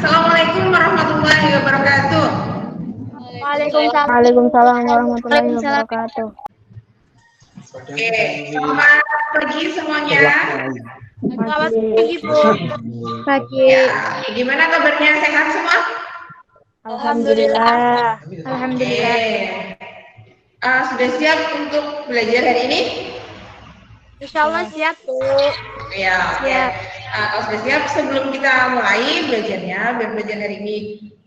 Assalamualaikum warahmatullahi wabarakatuh. Waalaikumsalam. Waalaikumsalam warahmatullahi wabarakatuh. Oke, selamat pagi semuanya. Selamat pagi, Bu. Pagi. Ya, gimana kabarnya? Sehat semua? Alhamdulillah. Alhamdulillah. Sudah siap untuk belajar hari ini? Insya Allah siap, Bu. Ya, oke. Siap. Kalau sudah siap, sebelum kita mulai belajarnya, biar belajar hari ini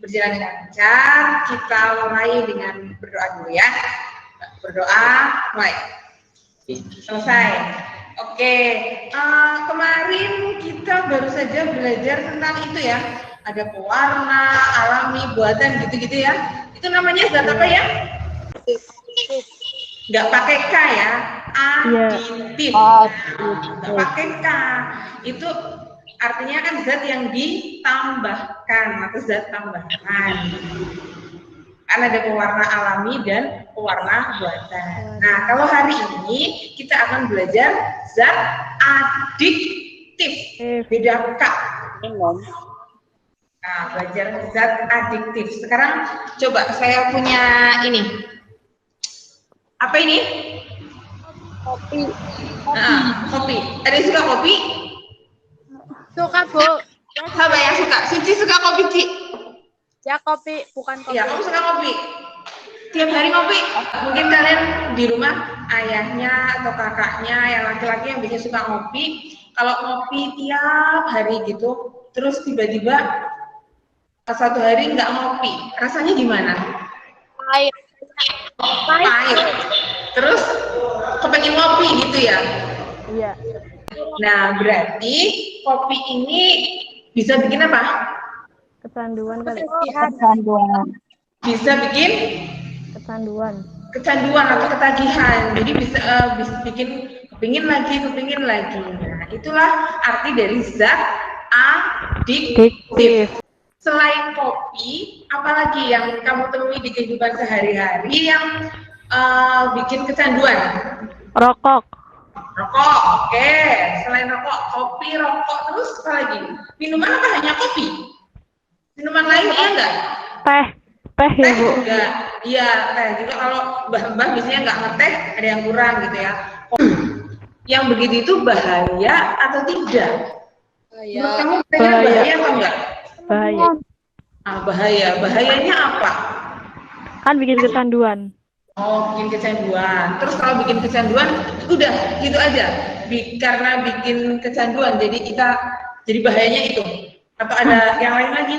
berjalan dengan lancar, kita mulai dengan berdoa dulu ya. Berdoa, mulai. Selesai. Oke, kemarin kita baru saja belajar tentang itu ya. Ada pewarna, alami, buatan, gitu-gitu ya. Itu namanya zat apa ya? Nggak pakai K ya, aditif. Nggak pakai K. Itu artinya kan zat yang ditambahkan atau zat tambahan. Kan ada pewarna alami dan pewarna buatan. Nah, kalau hari ini kita akan belajar zat adiktif. Beda K. Nah, belajar zat adiktif. Sekarang coba saya punya ini. Apa ini? Kopi. Nah, kopi. Ada yang suka kopi? Suka, Bu. Siapa yang suka? Suci suka kopi, Ci? Ya, kopi, bukan kopi. Iya, kamu suka kopi? Tiap hari kopi? Mungkin kalian di rumah, ayahnya atau kakaknya yang laki-laki yang biasanya suka ngopi, kalau ngopi tiap hari gitu, terus tiba-tiba satu hari nggak ngopi, rasanya gimana? Pahit. Pahit. Terus kepengen ngopi gitu ya? Iya. Nah, berarti kopi ini bisa bikin apa? Kecanduan kali. Bisa bikin kecanduan atau ketagihan. Jadi bisa bikin kepingin lagi. Nah, itulah arti dari zat adiktif. Selain kopi, apalagi yang kamu temui di kehidupan sehari-hari yang bikin kecanduan? Rokok. Rokok, oke. Selain rokok, kopi, rokok, terus apa lagi? Minuman apa hanya kopi? Minuman lain iya enggak? Teh ya, Bu. Juga, iya teh juga. Kalau mbah-mbah biasanya nggak ngeteh, ada yang kurang gitu ya. Yang begitu itu bahaya atau tidak? Menurut kamu bahaya atau enggak? Bahaya. Bahaya. Bahayanya apa? Kan bikin kecanduan. Oh, bikin kecanduan. Terus kalau bikin kecanduan, udah gitu aja. Karena bikin kecanduan, jadi bahayanya itu. Atau ada yang lain lagi?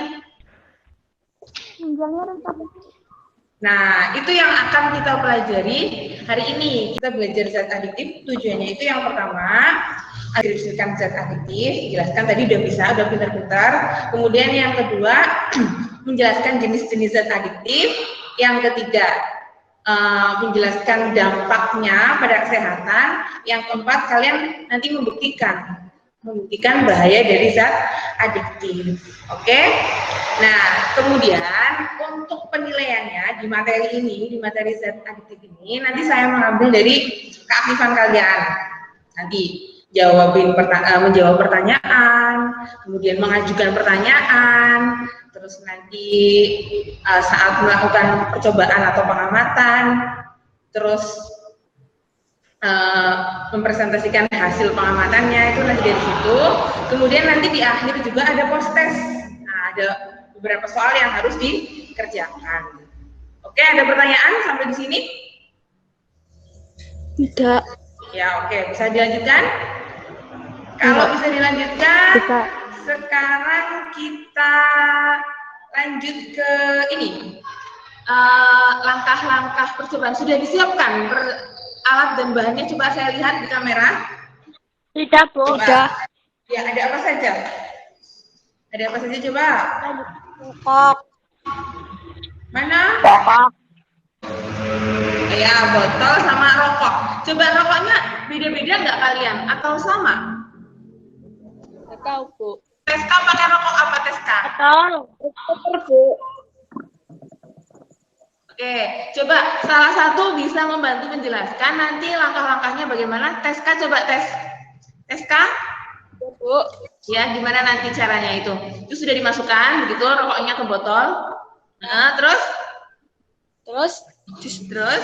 Nah, itu yang akan kita pelajari hari ini. Kita belajar zat adiktif. Tujuannya itu yang pertama, deskripsikan zat adiktif. Jelaskan tadi udah pintar-pintar. Kemudian yang kedua, menjelaskan jenis-jenis zat adiktif. Yang ketiga, menjelaskan dampaknya pada kesehatan. Yang keempat, kalian nanti membuktikan bahaya dari zat adiktif. Oke? Nah, kemudian untuk penilaiannya di materi zat adiktif ini, nanti saya mengambil dari keaktifan kalian. Nanti menjawab pertanyaan, kemudian mengajukan pertanyaan, terus nanti saat melakukan percobaan atau pengamatan, terus mempresentasikan hasil pengamatannya itu nanti dari situ. Kemudian nanti di akhir juga ada post test. Nah, ada beberapa soal yang harus dikerjakan. Oke, ada pertanyaan sampai di sini? Tidak. Ya, oke, bisa dilanjutkan? Kalau bisa dilanjutkan, sekarang kita lanjut ke ini. Langkah-langkah percobaan sudah disiapkan alat dan bahannya, coba saya lihat di kamera. Tidak, Bu. Sudah. Ya, ada apa saja? Ada apa saja coba? Rokok. Mana? Rokok. Ya, botol sama rokok. Coba rokoknya beda-beda nggak kalian? Atau sama? Nggak tahu, Bu. Teska pakai rokok apa Teska? Tahu. Bu. Oke, coba salah satu bisa membantu menjelaskan nanti langkah-langkahnya bagaimana. Teska coba tes. Teska? Bu. Ya, gimana nanti caranya itu? Itu sudah dimasukkan begitu rokoknya ke botol. Nah, terus Terus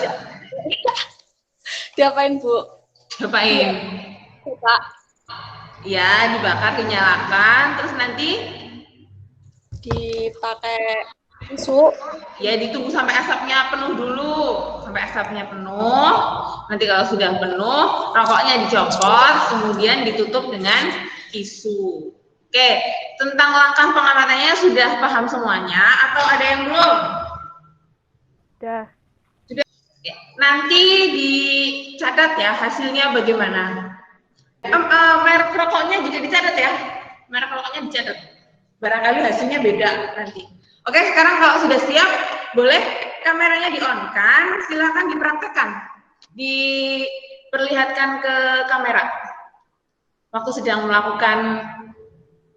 diapain, Bu? ngapain? Coba Ya, dibakar, dinyalakan, terus nanti dipakai tisu. ya ditunggu sampai asapnya penuh dulu. Sampai asapnya penuh. Nanti kalau sudah penuh, rokoknya dicopot, kemudian ditutup dengan tisu. Oke, tentang langkah pengamatannya sudah paham semuanya atau ada yang belum? Dah. Nanti dicatat ya hasilnya bagaimana. Merek rokoknya juga dicatat ya. Merek rokoknya dicatat. Barangkali hasilnya beda nanti. Oke, sekarang kalau sudah siap, boleh kameranya di-on-kan, silakan dipraktekkan. Diperlihatkan ke kamera. Waktu sedang melakukan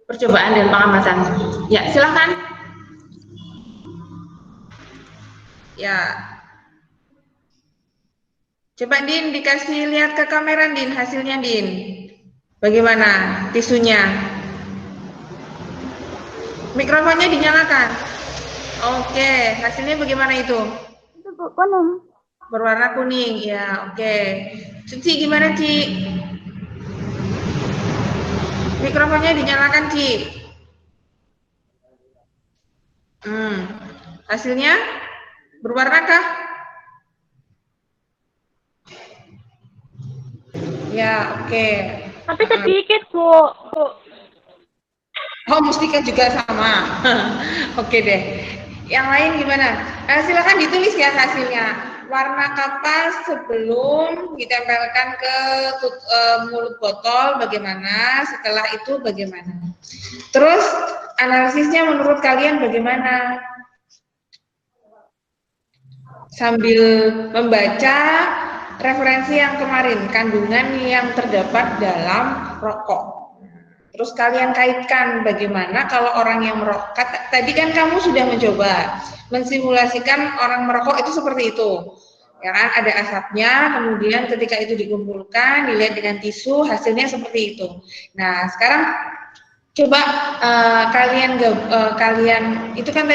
percobaan dan pengamatan. Ya, silakan. Ya. Coba Din dikasih lihat ke kamera Din hasilnya Din. Bagaimana tisunya? Mikrofonnya dinyalakan. Oke, hasilnya bagaimana itu? Itu Bu, kuning. Berwarna kuning, ya. Oke. Ci gimana Ci? Mikrofonnya dinyalakan Ci. Hasilnya berwarnakah? Ya, oke. Tapi sedikit, Bu. Oh, mustika juga sama. Oke deh. Yang lain gimana? Silakan ditulis ya hasilnya. Warna kapas sebelum ditempelkan ke mulut botol bagaimana? Setelah itu bagaimana? Terus analisisnya menurut kalian bagaimana? Sambil membaca referensi yang kemarin, kandungan yang terdapat dalam rokok. Terus kalian kaitkan bagaimana kalau orang yang merokok. Tadi kan kamu sudah mencoba mensimulasikan orang merokok itu seperti itu. Ya kan, ada asapnya, kemudian ketika itu dikumpulkan, dilihat dengan tisu, hasilnya seperti itu. Nah, sekarang coba kalian itu kan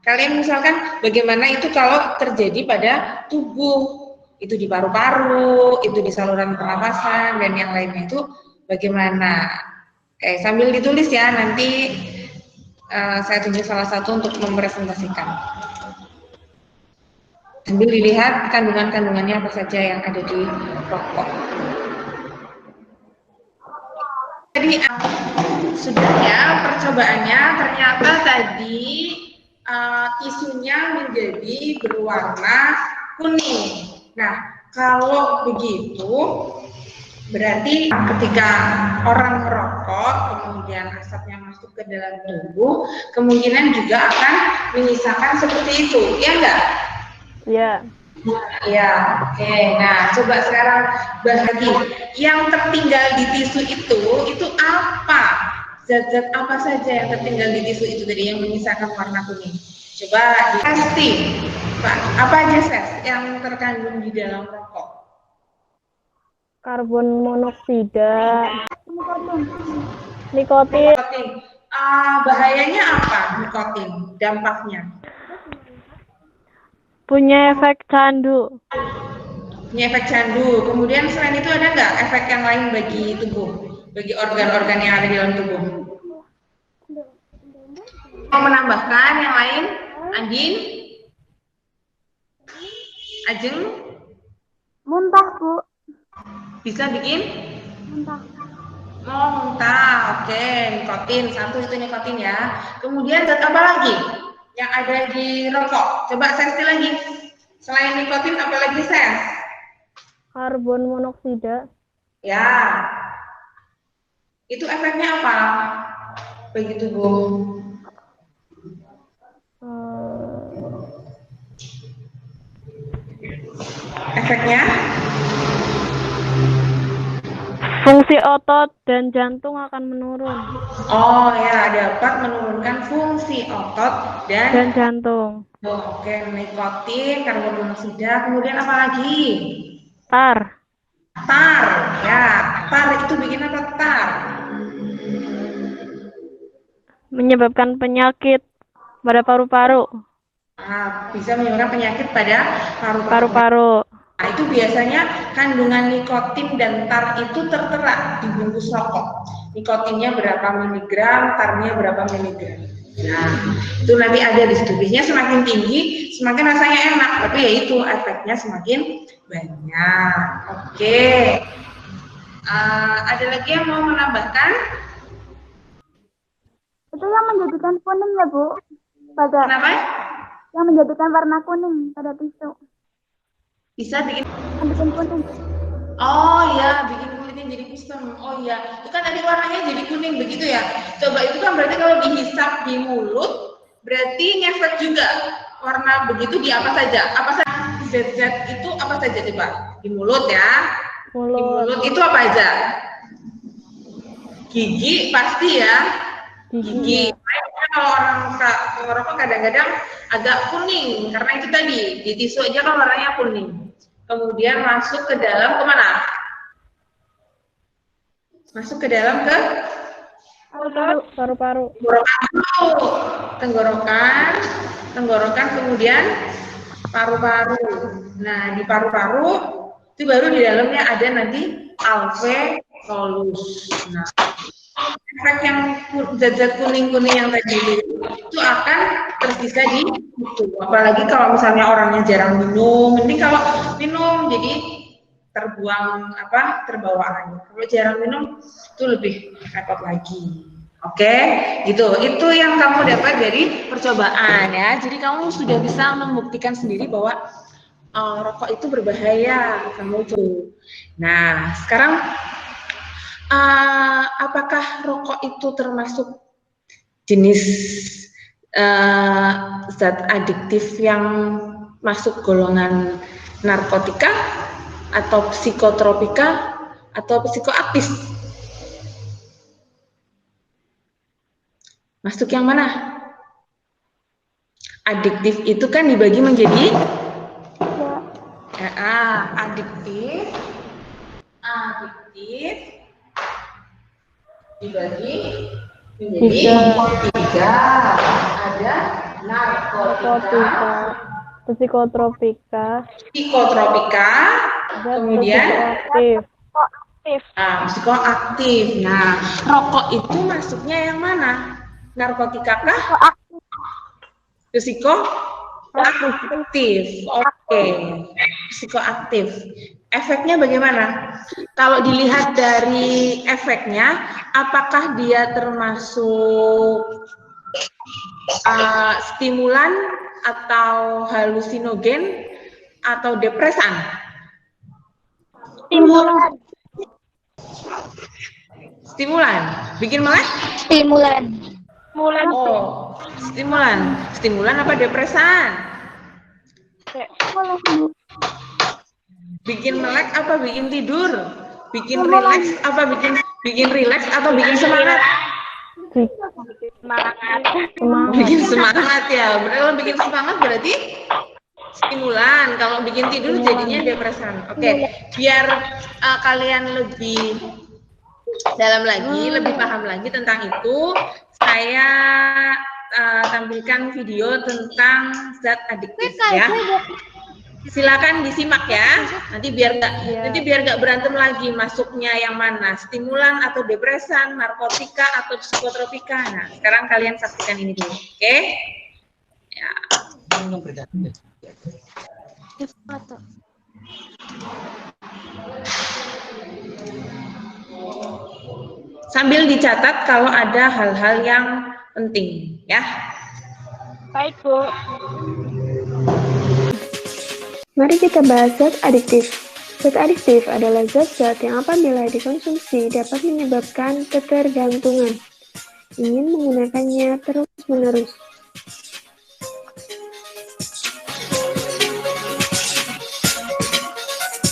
kalian misalkan bagaimana itu kalau terjadi pada tubuh, itu di paru-paru, itu di saluran pernapasan dan yang lainnya itu bagaimana? Oke, sambil ditulis ya, nanti saya tunjuk salah satu untuk mempresentasikan. Sambil dilihat kandungan-kandungannya apa saja yang ada di rokok. Jadi sudah ya percobaannya, ternyata tadi tisunya menjadi berwarna kuning. Nah, kalau begitu berarti ketika orang merokok, kemudian asapnya masuk ke dalam tubuh, kemungkinan juga akan menyisakan seperti itu, ya enggak? Ya. Ya, oke. Nah, coba sekarang bahagi yang tertinggal di tisu itu apa? Zat-zat apa saja yang tertinggal di tisu itu tadi yang menyisakan warna kuning? Coba dikasih, Pak. Apa aja Ses yang terkandung di dalam rokok? Karbon monoksida. Nikotin. Bahayanya apa nikotin? Dampaknya? Punya efek candu. Punya efek candu. Kemudian selain itu ada nggak efek yang lain bagi tubuh? Bagi organ-organ yang ada di dalam tubuh? Mau menambahkan yang lain? Andin? Ajeng? Muntah, Bu. Bisa bikin? Muntah. Oh, muntah. Oke, nikotin. Satu itu nikotin ya. Kemudian zat apa lagi yang ada di rokok? Coba Sesti lagi. Selain nikotin apa lagi Ses? Karbon monoksida. Ya. Itu efeknya apa? Bagi tubuh. Efeknya? Fungsi otot dan jantung akan menurun. Oh ya, dapat menurunkan fungsi otot Dan jantung. Oke, nikotin, karbon monoksida, kemudian apa lagi? Tar. Tar, ya. Tar itu bikin apa tar? menyebabkan penyakit pada paru-paru. Bisa menyebabkan penyakit pada paru-paru. Paru-paru. Nah, itu biasanya kandungan nikotin dan tar itu tertera di bungkus rokok. Nikotinnya berapa miligram, tarnya berapa miligram. Nah, itu nanti ada di situ. Biasanya semakin tinggi, semakin rasanya enak. Tapi ya itu efeknya semakin banyak. Oke. Ada lagi yang mau menambahkan? Itu yang menjadikan kuning ya, Bu? Pada Kenapa? yang menjadikan warna kuning pada tisu. Bisa bikin. Bikin kuning. Oh ya, bikin kulitnya jadi kusam. Oh ya, itu kan tadi warnanya jadi kuning begitu ya. Coba itu kan berarti kalau dihisap di mulut, berarti ngefek juga. Warna begitu di apa saja? Apa saja? Zat-zat itu apa saja coba? Di mulut ya. Mulut. Di mulut itu apa aja? Gigi pasti ya. Gigi. Kalau orang ngerokok kadang-kadang agak kuning karena itu tadi di tisu aja kan warnanya kuning. Kemudian masuk ke dalam kemana? Masuk ke dalam ke Paru-paru. Tenggorokan, kemudian paru-paru. Nah, di paru-paru itu baru di dalamnya ada nanti alveolus. Nah, efek yang zat-zat kuning-kuning yang tadi itu akan tersisa di situ. Apalagi kalau misalnya orangnya jarang minum, mending kalau minum jadi terbawa air. Kalau jarang minum itu lebih repot lagi. Oke, gitu. Itu yang kamu dapat dari percobaan ya. Jadi kamu sudah bisa membuktikan sendiri bahwa rokok itu berbahaya kamu tuh. Nah, sekarang apakah rokok itu termasuk jenis zat adiktif yang masuk golongan narkotika atau psikotropika atau psikoaktif? Masuk yang mana? Adiktif itu kan dibagi menjadi adiktif dibagi menjadi tiga. Ada narkotika, Psikotropika, kemudian psikoaktif. Psikoaktif. Nah, rokok itu masuknya yang mana? Narkotika kah? Psikoaktif. Oke. Psikoaktif. Efeknya bagaimana? Kalau dilihat dari efeknya, apakah dia termasuk stimulan atau halusinogen atau depresan? Stimulan. Bikin melek? Stimulan. Oh, stimulan apa depresan? Bikin melek apa bikin tidur? Bikin rileks apa bikin rileks atau bikin semangat? Bikin semangat ya. Berarti kalau bikin semangat berarti stimulan. Kalau bikin tidur jadinya depresan. Oke, biar kalian lebih dalam lagi, lebih paham lagi tentang itu, saya tampilkan video tentang zat adiktif ya. Silakan disimak ya. Nanti biar nggak berantem lagi masuknya yang mana, stimulan atau depresan, narkotika atau psikotropika. Nah, sekarang kalian saksikan ini dulu, oke? Ya. Sambil dicatat kalau ada hal-hal yang penting, ya. Baik, Bu. Mari kita bahas zat adiktif. Zat adiktif adalah zat-zat yang apabila dikonsumsi dapat menyebabkan ketergantungan. Ingin menggunakannya terus-menerus.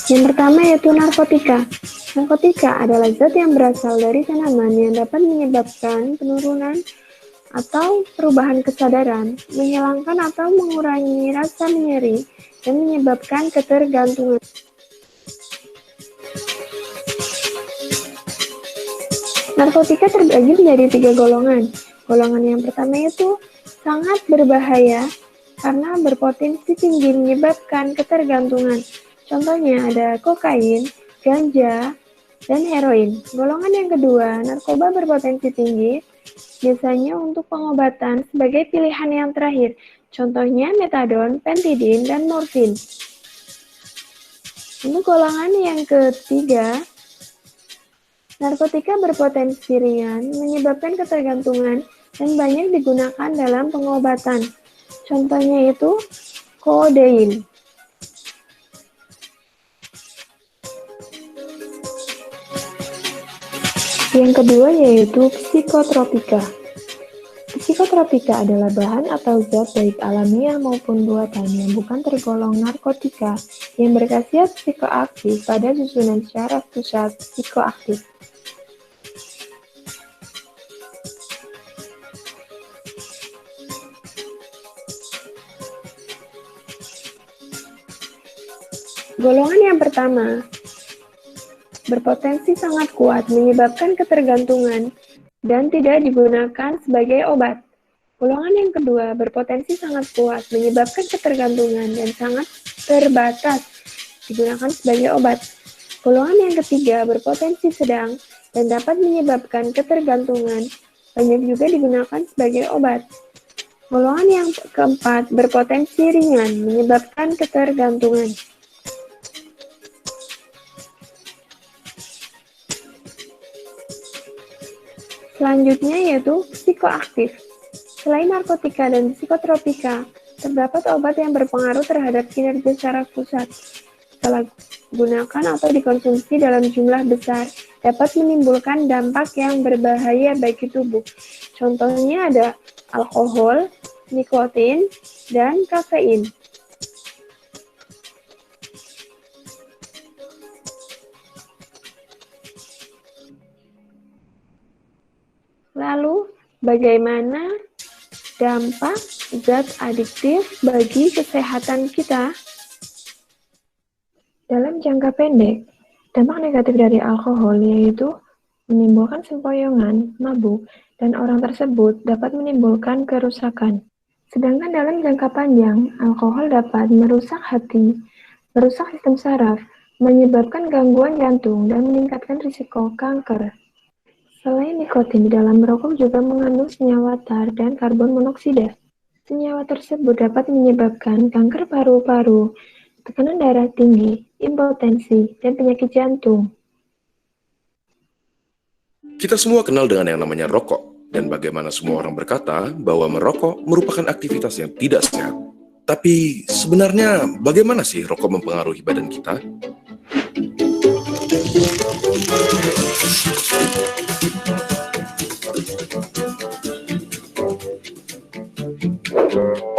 Yang pertama yaitu narkotika. Narkotika adalah zat yang berasal dari tanaman yang dapat menyebabkan penurunan atau perubahan kesadaran, menghilangkan atau mengurangi rasa nyeri, dan menyebabkan ketergantungan. Narkotika terbagi menjadi 3 golongan. Golongan yang pertama itu sangat berbahaya karena berpotensi tinggi menyebabkan ketergantungan. Contohnya ada kokain, ganja, dan heroin. Golongan yang kedua, narkoba berpotensi tinggi, biasanya untuk pengobatan sebagai pilihan yang terakhir. Contohnya metadon, pentidin, dan morfin. Untuk golongan yang ketiga, narkotika berpotensi ringan, menyebabkan ketergantungan, dan banyak digunakan dalam pengobatan. Contohnya itu kodein. Yang kedua yaitu psikotropika. Psikotropika adalah bahan atau zat baik alamiah maupun buatan yang bukan tergolong narkotika yang berkhasiat psikoaktif pada susunan syaraf pusat psikoaktif. Golongan yang pertama, berpotensi sangat kuat menyebabkan ketergantungan dan tidak digunakan sebagai obat. Golongan yang kedua, berpotensi sangat kuat menyebabkan ketergantungan dan sangat terbatas digunakan sebagai obat. Golongan yang ketiga, berpotensi sedang dan dapat menyebabkan ketergantungan, banyak juga digunakan sebagai obat. Golongan yang keempat, berpotensi ringan menyebabkan ketergantungan. Selanjutnya yaitu psikoaktif. Selain narkotika dan psikotropika, terdapat obat yang berpengaruh terhadap kinerja syaraf pusat. Setelah digunakan atau dikonsumsi dalam jumlah besar, dapat menimbulkan dampak yang berbahaya bagi tubuh. Contohnya ada alkohol, nikotin, dan kafein. Lalu, bagaimana dampak zat adiktif bagi kesehatan kita? Dalam jangka pendek, dampak negatif dari alkohol yaitu menimbulkan sempoyongan, mabuk, dan orang tersebut dapat menimbulkan kerusakan. Sedangkan dalam jangka panjang, alkohol dapat merusak hati, merusak sistem saraf, menyebabkan gangguan jantung, dan meningkatkan risiko kanker. Selain nikotin, di dalam merokok juga mengandung senyawa tar dan karbon monoksida. Senyawa tersebut dapat menyebabkan kanker paru-paru, tekanan darah tinggi, impotensi, dan penyakit jantung. Kita semua kenal dengan yang namanya rokok, dan bagaimana semua orang berkata bahwa merokok merupakan aktivitas yang tidak sehat. Tapi sebenarnya bagaimana sih rokok mempengaruhi badan kita?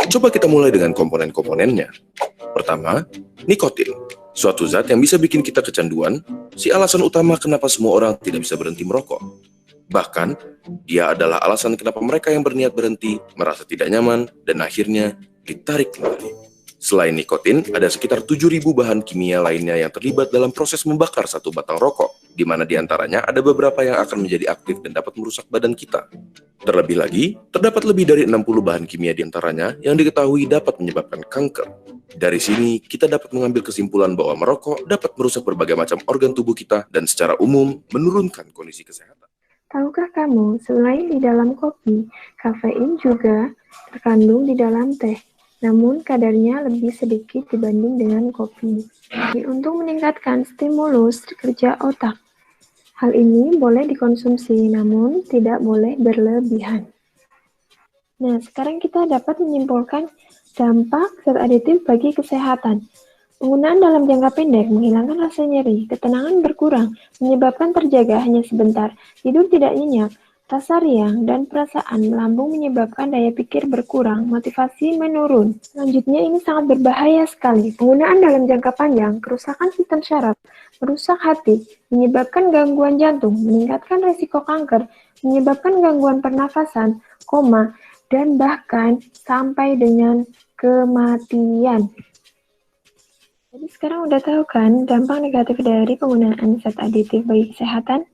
Coba kita mulai dengan komponen-komponennya. Pertama, nikotin. Suatu zat yang bisa bikin kita kecanduan, si alasan utama kenapa semua orang tidak bisa berhenti merokok. Bahkan, dia adalah alasan kenapa mereka yang berniat berhenti merasa tidak nyaman dan akhirnya ditarik kembali. Selain nikotin, ada sekitar 7.000 bahan kimia lainnya yang terlibat dalam proses membakar satu batang rokok, di mana diantaranya ada beberapa yang akan menjadi aktif dan dapat merusak badan kita. Terlebih lagi, terdapat lebih dari 60 bahan kimia diantaranya yang diketahui dapat menyebabkan kanker. Dari sini, kita dapat mengambil kesimpulan bahwa merokok dapat merusak berbagai macam organ tubuh kita dan secara umum menurunkan kondisi kesehatan. Tahukah kamu, selain di dalam kopi, kafein juga terkandung di dalam teh. Namun kadarnya lebih sedikit dibanding dengan kopi. Untuk meningkatkan stimulus kerja otak. Hal ini boleh dikonsumsi, namun tidak boleh berlebihan. Nah, sekarang kita dapat menyimpulkan dampak zat aditif bagi kesehatan. Penggunaan dalam jangka pendek menghilangkan rasa nyeri, ketenangan berkurang, menyebabkan terjaga hanya sebentar, tidur tidak nyenyak, rasa riang, dan perasaan melambung menyebabkan daya pikir berkurang, motivasi menurun. Selanjutnya ini sangat berbahaya sekali. Penggunaan dalam jangka panjang, kerusakan sistem syaraf, merusak hati, menyebabkan gangguan jantung, meningkatkan risiko kanker, menyebabkan gangguan pernafasan, koma, dan bahkan sampai dengan kematian. Jadi sekarang udah tahu kan dampak negatif dari penggunaan zat aditif bagi kesehatan?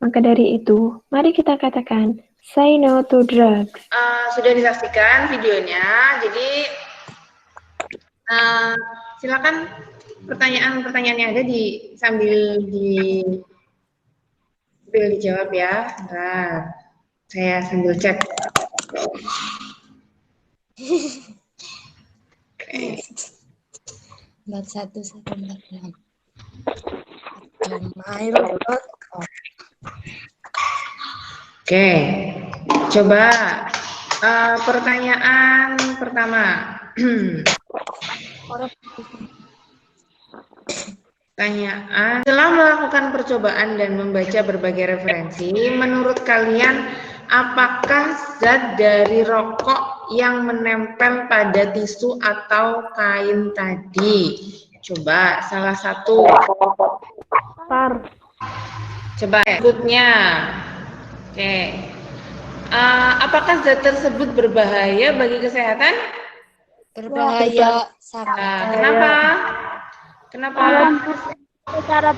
Maka dari itu, mari kita katakan, say no to drugs. Sudah disaksikan videonya, jadi silakan pertanyaan-pertanyaan yang ada sambil dijawab ya. Bentar, saya sambil cek. Oke. 4114. Oke, coba pertanyaan pertama. Pertanyaan, setelah melakukan percobaan dan membaca berbagai referensi, menurut kalian apakah zat dari rokok yang menempel pada tisu atau kain tadi? Coba salah satu. Coba berikutnya. Oke. Apakah zat tersebut berbahaya bagi kesehatan? Berbahaya sangat. Kenapa? Kenapa? Secara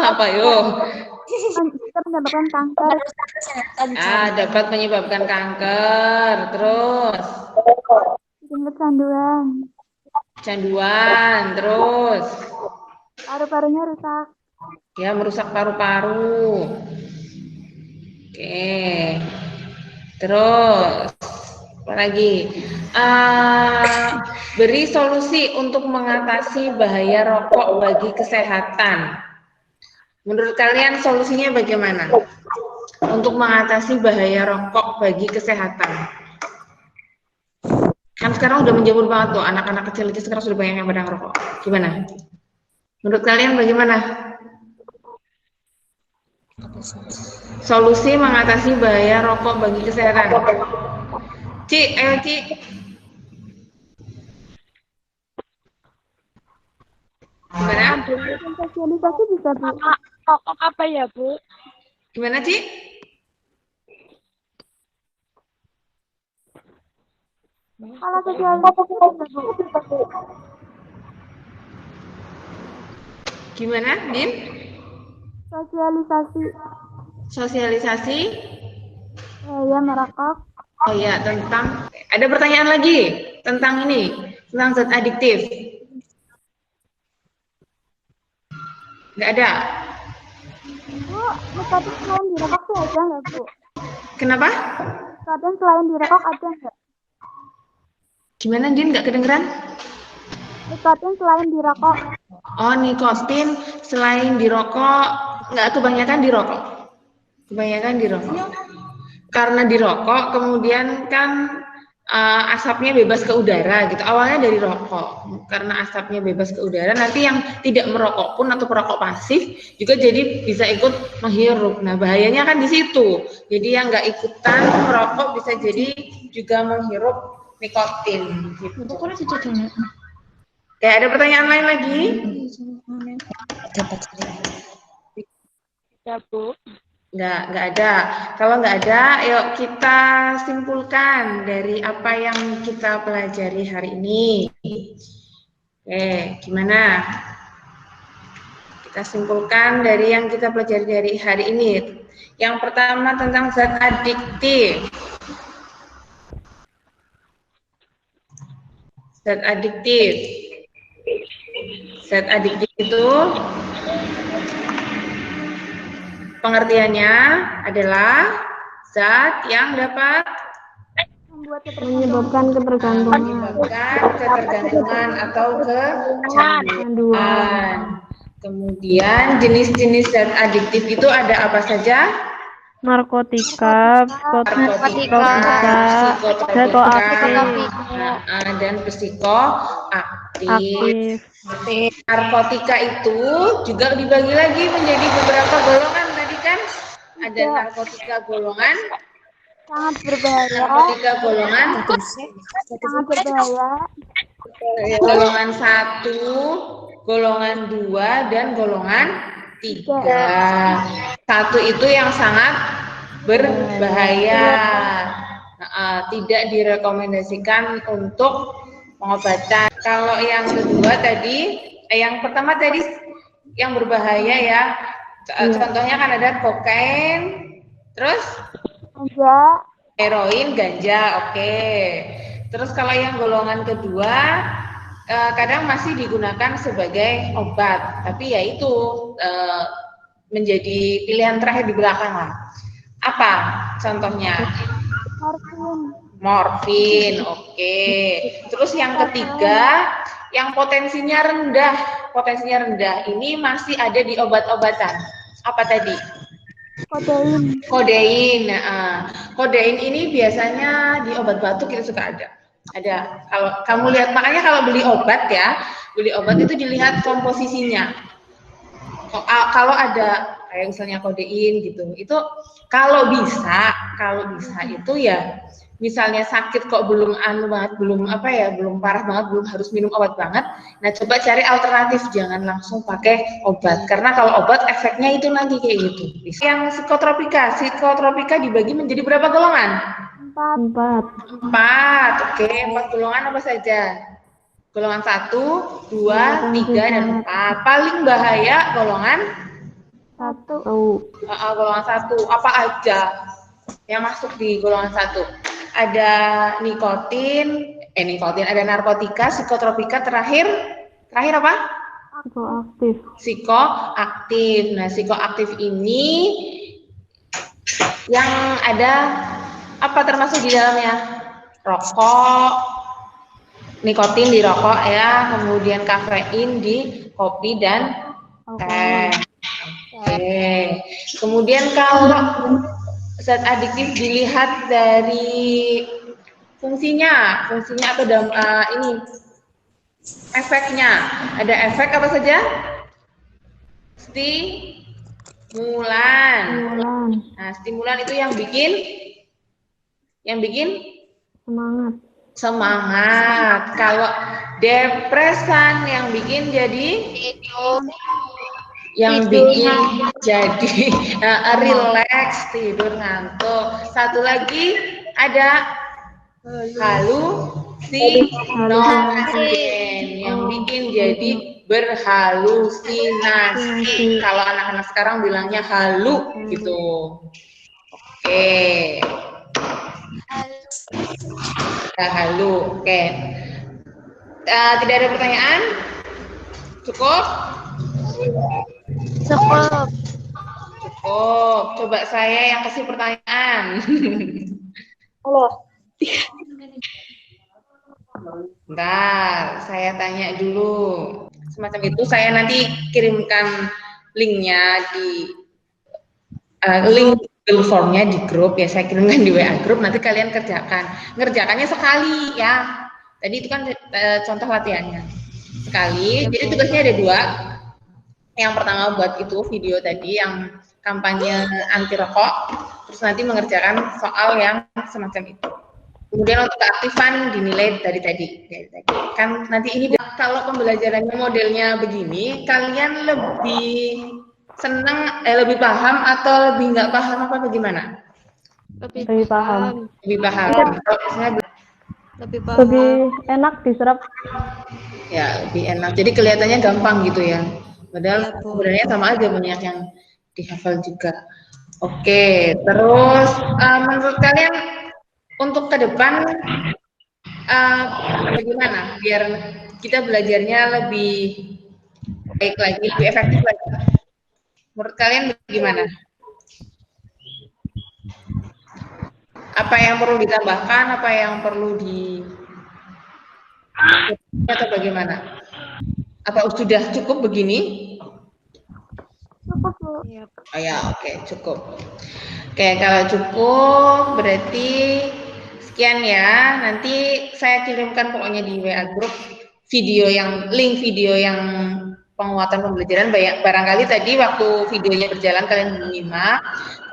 apa yo? bisa menyebabkan kanker. Dapat menyebabkan kanker. Terus Tingkat canduan. Canduan. Terus Paru-parunya rusak. ya merusak paru-paru. Oke. Terus apa lagi? Beri solusi untuk mengatasi bahaya rokok bagi kesehatan. Menurut kalian solusinya bagaimana? Untuk mengatasi bahaya rokok bagi kesehatan. Kan sekarang udah menjamur banget tuh, anak-anak kecil itu sekarang sudah banyak yang pada ngerokok. Gimana? Menurut kalian bagaimana? Solusi mengatasi bahaya rokok bagi kesehatan. Ci, ayo Ci. Gimana? Sosialisasi bisa, Bu. Rokok apa ya, Bu? Gimana Ci? Kalau sosialisasi bisa, Bu. Gimana, Din? Sosialisasi. Sosialisasi? Ya, merokok. Oh iya, tentang ada pertanyaan lagi tentang ini, tentang zat adiktif. Nggak ada. Bu, nikotin selain di rokok tuh ada nggak, Bu? Kenapa? Nikotin selain di rokok ada nggak? Gimana, Din? Nggak kedengeran? Nikotin selain di rokok. Oh, nikotin selain di rokok, nggak kebanyakan di rokok. Kebanyakan di rokok. Karena di rokok, kemudian kan asapnya bebas ke udara gitu. Awalnya dari rokok. Karena asapnya bebas ke udara, nanti yang tidak merokok pun atau perokok pasif juga jadi bisa ikut menghirup. Nah, bahayanya kan di situ. Jadi yang nggak ikutan merokok bisa jadi juga menghirup nikotin. Gitu. Oke, ada pertanyaan lain lagi? Ya, Bu. Nggak ada. Kalau nggak ada, yuk kita simpulkan dari apa yang kita pelajari hari ini. Oke, gimana? Kita simpulkan dari yang kita pelajari dari hari ini. Yang pertama tentang zat adiktif. Zat adiktif. Zat adiktif itu pengertiannya adalah zat yang dapat Menyebabkan ketergantungan. menyebabkan ketergantungan atau kecanduan. Kemudian jenis-jenis zat adiktif itu ada apa saja? Narkotika, psikotropika, psikoaktif, dan psikoaktif. Narkotika itu juga dibagi lagi menjadi beberapa golongan tadi kan? Ada narkotika golongan Sangat berbahaya. narkotika golongan Sangat berbahaya. golongan 1, golongan 2, dan golongan 3. 1 itu yang sangat berbahaya. Tidak direkomendasikan untuk pengobatan. Kalau yang kedua tadi, yang pertama tadi yang berbahaya ya. Contohnya kan ada kokain, terus Ganja. heroin, ganja, oke. Terus kalau yang golongan kedua, kadang masih digunakan sebagai obat, tapi ya itu menjadi pilihan terakhir di belakang lah. Apa contohnya? Morfin. Morfin, oke. Terus yang ketiga, yang potensinya rendah, ini masih ada di obat-obatan. Apa tadi? Kodein. Kodein. Kodein ini biasanya di obat batuk itu suka ada. Kalau kamu lihat, makanya kalau beli obat itu dilihat komposisinya. Kalau ada kayak misalnya kodein gitu, itu kalau bisa itu ya, misalnya sakit kok belum belum parah banget, belum harus minum obat banget. Nah, coba cari alternatif, jangan langsung pakai obat, karena kalau obat efeknya itu nanti kayak gitu. Yang psikotropika dibagi menjadi berapa golongan? 4. Oke, 4 golongan apa saja? Golongan 1, 2, 3, dan 4. Paling bahaya golongan 1. Golongan 1. Apa aja yang masuk di golongan 1? Ada nikotin, ada narkotika, psikotropika, terakhir apa? Psikoaktif. Nah, psikoaktif ini yang ada apa termasuk di dalamnya? Rokok, nikotin di rokok ya, kemudian kafein di kopi dan teh. Oke. Kemudian kalau zat adiktif dilihat dari fungsinya atau efeknya. Ada efek apa saja? Stimulan. Nah, stimulan itu yang bikin semangat. Kalau depresan yang bikin jadi relax, tidur, ngantuk. Satu lagi ada halusinogen yang bikin jadi berhalusinasi. Kalau anak-anak sekarang bilangnya halu gitu. Oke. Halu. Oke. Tidak ada pertanyaan? Cukup? Cukup. Coba saya yang kasih pertanyaan. Halo. Bentar, saya tanya dulu. Semacam itu saya nanti kirimkan linknya di link Google Form-nya di grup ya, saya kirimkan di WA grup, nanti kalian ngerjakannya sekali ya. Tadi itu kan contoh latihannya sekali, jadi tugasnya ada 2. Yang pertama buat itu video tadi yang kampanye anti rokok, terus nanti mengerjakan soal yang semacam itu. Kemudian untuk keaktifan dinilai dari tadi. Kan nanti ini kalau pembelajarannya modelnya begini, kalian lebih senang, lebih paham atau lebih nggak paham apa bagaimana? Lebih paham. Lebih paham. Lebih enak diserap. Ya, lebih enak. Jadi kelihatannya gampang gitu ya. Padahal sebenarnya sama aja, banyak yang dihafal juga. Oke, terus menurut kalian untuk ke depan bagaimana biar kita belajarnya lebih baik lagi, lebih efektif lagi? Menurut kalian bagaimana? Apa yang perlu ditambahkan? Apa yang perlu atau bagaimana? Apa sudah cukup begini? Cukup, Bu. Oh ya, oke, cukup. Oke, kalau cukup berarti sekian ya. Nanti saya kirimkan pokoknya di WA grup link video yang penguatan pembelajaran. Barangkali tadi waktu videonya berjalan kalian belum nyimak.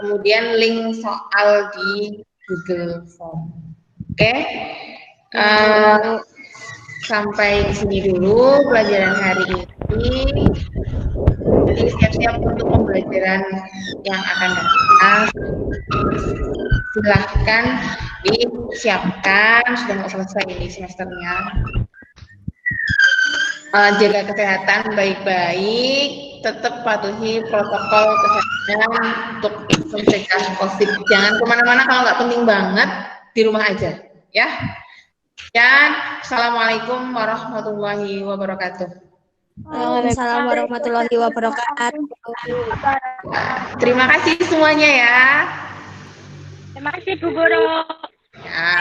Kemudian link soal di Google Form. Oke. Sampai di sini dulu pelajaran hari ini. Jadi siap-siap untuk pembelajaran yang akan datang. Silahkan disiapkan, sudah mau selesai ini semesternya. jaga kesehatan baik-baik, tetap patuhi protokol kesehatan untuk mencegah COVID. Jangan kemana-mana kalau nggak penting banget, di rumah aja, ya. Dan Assalamualaikum warahmatullahi wabarakatuh. Waalaikumsalam warahmatullahi wabarakatuh. Terima kasih semuanya ya. Terima kasih Bu Guru. Ya.